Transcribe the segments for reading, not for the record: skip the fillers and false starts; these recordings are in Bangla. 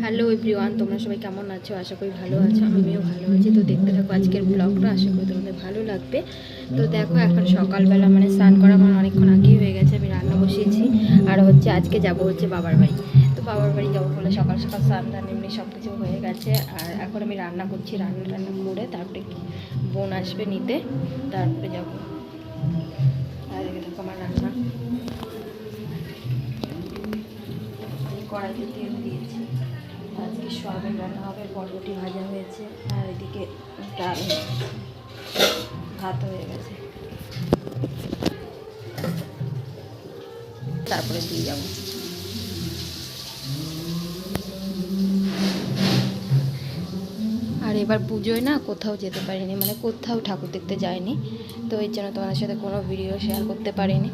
হ্যালো এভরিওয়ান, তোমরা সবাই কেমন আছো? আশা করি ভালো আছো। আমিও ভালো আছি। তো দেখতে থাকো আজকের ব্লগটা, আশা করি তোমাদের ভালো লাগবে। তো দেখো এখন সকালবেলা স্নান করা অনেকক্ষণ আগেই হয়ে গেছে। আমি রান্না বসিয়েছি আর আজকে যাব বাবার বাড়ি। তো বাবার বাড়ি যাবো বলে সকাল সকাল স্নান টান এমনি সব কিছু হয়ে গেছে। আর এখন আমি রান্না করছি, রান্না করে তারপরে বোন আসবে নিতে, তারপরে যাবো। আর দেখে দেখো আমার রান্না, কড়াইতে তেল দিয়েছি। আজকে সোয়াবিন রান্না হবে, বরবটি ভাজা হয়েছে, আর এদিকে ডাল, ভাত হয়ে গেছে। তারপরে দিয়ে যাবো। আর এবার পুজোয় কোথাও যেতে পারিনি, কোথাও ঠাকুর দেখতে যাইনি। তো এই জন্য তোমাদের সাথে কোনো ভিডিও শেয়ার করতে পারিনি।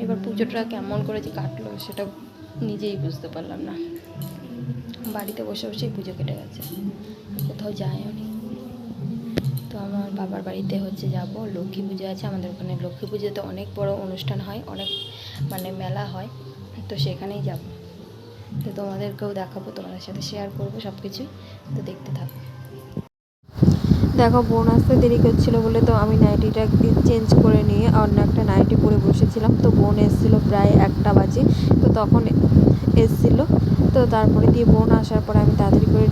এবার পুজোটা কেমন করে যে কাটলো সেটা নিজেই বুঝতে পারলাম না। বাড়িতে বসে বসেই পুজো কেটে গেছে, কোথাও যায়ও নি। তো আমার বাবার বাড়িতে যাব, লক্ষ্মী পুজো আছে আমাদের ওখানে। লক্ষ্মী পুজোতে অনেক বড় অনুষ্ঠান হয়, অনেক মেলা হয়, তো সেখানেই যাব। তো তোমাদেরকেও দেখাবো, তোমাদের সাথে শেয়ার করবো সব কিছুই। তো দেখতে থাকো। দেখো বোন আসতে দেরি করছিল বলে তো আমি নাইটিটা চেঞ্জ করে নিয়ে অন্য একটা নাইটি পরে বসেছিলাম। তো বোন এসেছিলো প্রায় 1টা বাজে, তো তখন এসেছিলো। তো তারপরে দিয়ে বোন আসার পরে আমি তাড়াতাড়ি করে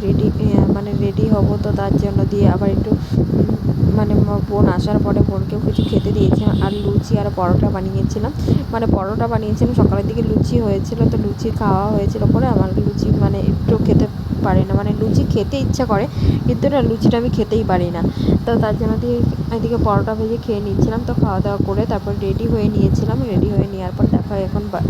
রেডি হব। তো তার জন্য দিয়ে আবার একটু বোন আসার পরে বোনকেও কিছু খেতে দিয়েছিলাম। আর লুচি আর পরোটা বানিয়েছিলাম। পরোটা বানিয়েছিলাম সকালের দিকে, লুচি হয়েছিল, তো লুচি খাওয়া হয়েছিল পরে। আমার লুচি একটু খেতে পারি না, লুচি খেতে ইচ্ছা করে কিন্তু লুচিটা আমি খেতেই পারি না। তো তার জন্য দিয়ে এদিকে পরোটা ভেজে খেয়ে নিচ্ছিলাম। তো খাওয়া দাওয়া করে তারপর রেডি হয়ে নিয়েছিলাম। রেডি হয়ে নেওয়ার পর দেখো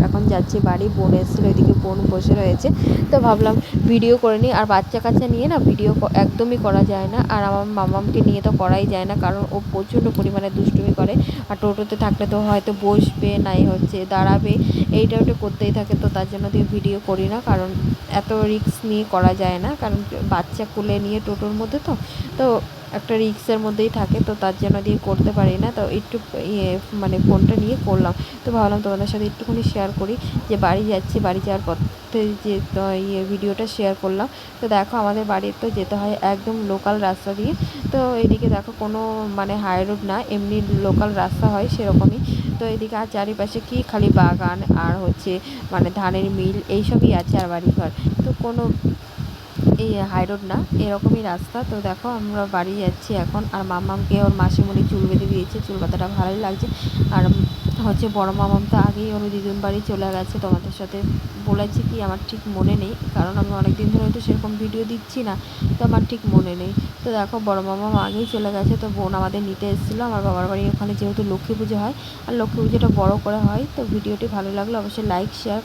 এখন যাচ্ছি বাড়ি। বোন এসেছিলো, এদিকে বোন বসে রয়েছে। তো ভাবলাম ভিডিও করে নিই। আর বাচ্চা কাচ্চা নিয়ে ভিডিও একদমই করা যায় না। আর আমার মামামকে নিয়ে তো করাই যায় না, কারণ ও প্রচণ্ড পরিমাণে দুষ্টুমি করে। আর টোটোতে থাকলে তো হয়তো বসবে, নাই দাঁড়াবে, এইটা ওটা করতেই থাকে। তো তার জন্য দিয়ে ভিডিও করি না, কারণ এত রিস্ক নিয়ে করা যায় না, কারণ বাচ্চা কোলে নিয়ে টোটোর মধ্যে তো একটা রিস্কের মধ্যেই থাকে। তো তার জন্য দিয়ে করতে পারি না। তো একটু ফোনটা নিয়ে করলাম। তো ভাবলাম তোমাদের সাথে একটুখানি শেয়ার করি যে বাড়ি যাচ্ছি, বাড়ি যাওয়ার পথে যে ভিডিওটা শেয়ার করলাম। তো দেখো আমাদের বাড়ির তো যেতে হয় একদম লোকাল রাস্তা দিয়ে। তো এদিকে দেখো কোনো হাই রোড না, এমনি লোকাল রাস্তা হয় সেরকমই। তো এদিকে আর চারিপাশে কি খালি বাগান আর ধানের মিল এইসবই আছে, আর বাড়িঘর। তো কোনো এই হাই রোড না, এরকমই রাস্তা। তো দেখো আমরা বাড়ি যাচ্ছি এখন। আর মামামকে ওর মাসিমণি চুল বেঁধে দিয়েছে, চুল বাঁধাটা ভালোই লাগছে। আর বড় মামাম তো আগেই ওর দিদুন বাড়ি চলে গেছে। তোমাদের সাথে বলেছি কি আমার ঠিক মনে নেই, কারণ আমি অনেক দিন ধরে হয়তো সেরকম ভিডিও দিচ্ছি না, তো আমার ঠিক মনে নেই। তো দেখো বড় মামাম আগেই চলে গেছে। তো বোন আমাদের নিতে এসেছিলো আমার বাবার বাড়ি ওখানে, যেহেতু লক্ষ্মী পুজো হয় আর লক্ষ্মী পুজোটা বড় করে হয়। তো ভিডিওটি ভালো লাগলে অবশ্যই লাইক শেয়ার